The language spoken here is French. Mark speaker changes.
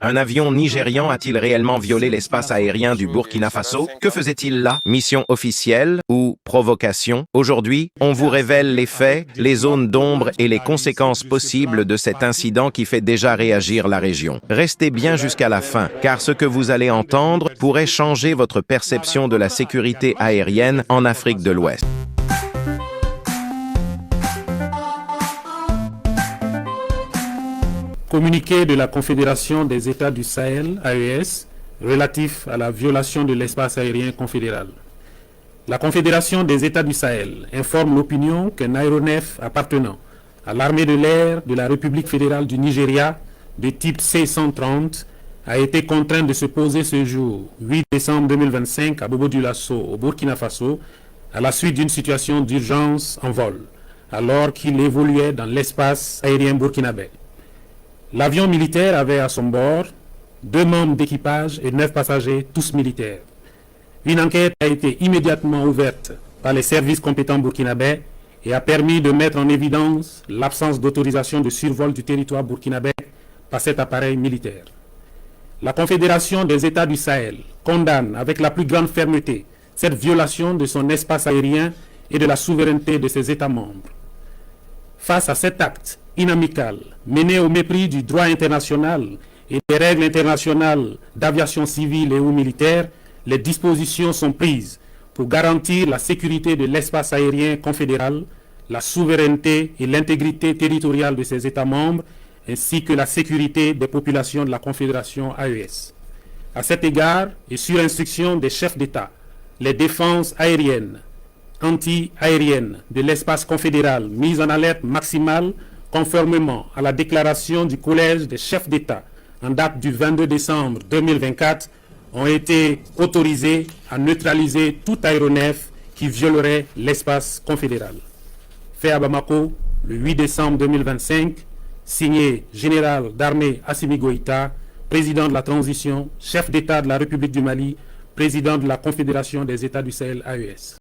Speaker 1: Un avion nigérian a-t-il réellement violé l'espace aérien du Burkina Faso? Que faisait-il là? Mission officielle ou provocation? Aujourd'hui, on vous révèle les faits, les zones d'ombre et les conséquences possibles de cet incident qui fait déjà réagir la région. Restez bien jusqu'à la fin, car ce que vous allez entendre pourrait changer votre perception de la sécurité aérienne en Afrique de l'Ouest.
Speaker 2: Communiqué de la Confédération des États du Sahel, AES, relatif à la violation de l'espace aérien confédéral. La Confédération des États du Sahel informe l'opinion qu'un aéronef appartenant à l'armée de l'air de la République fédérale du Nigeria, de type C-130, a été contraint de se poser ce jour, 8 décembre 2025, à Bobo-Dioulasso, au Burkina Faso, à la suite d'une situation d'urgence en vol, alors qu'il évoluait dans l'espace aérien burkinabé. L'avion militaire avait à son bord 2 membres d'équipage et 9 passagers, tous militaires. Une enquête a été immédiatement ouverte par les services compétents burkinabés et a permis de mettre en évidence l'absence d'autorisation de survol du territoire burkinabé par cet appareil militaire. La Confédération des États du Sahel condamne avec la plus grande fermeté cette violation de son espace aérien et de la souveraineté de ses États membres. Face à cet acte inamical, mené au mépris du droit international et des règles internationales d'aviation civile et ou militaire, les dispositions sont prises pour garantir la sécurité de l'espace aérien confédéral, la souveraineté et l'intégrité territoriale de ses États membres, ainsi que la sécurité des populations de la Confédération AES. À cet égard, et sur instruction des chefs d'État, les défenses aériennes, anti-aériennes de l'espace confédéral mises en alerte maximale conformément à la déclaration du Collège des chefs d'État en date du 22 décembre 2024, ont été autorisés à neutraliser tout aéronef qui violerait l'espace confédéral. Fait à Bamako, le 8 décembre 2025, signé Général d'armée Assimi Goïta, président de la transition, chef d'État de la République du Mali, président de la Confédération des États du Sahel AES.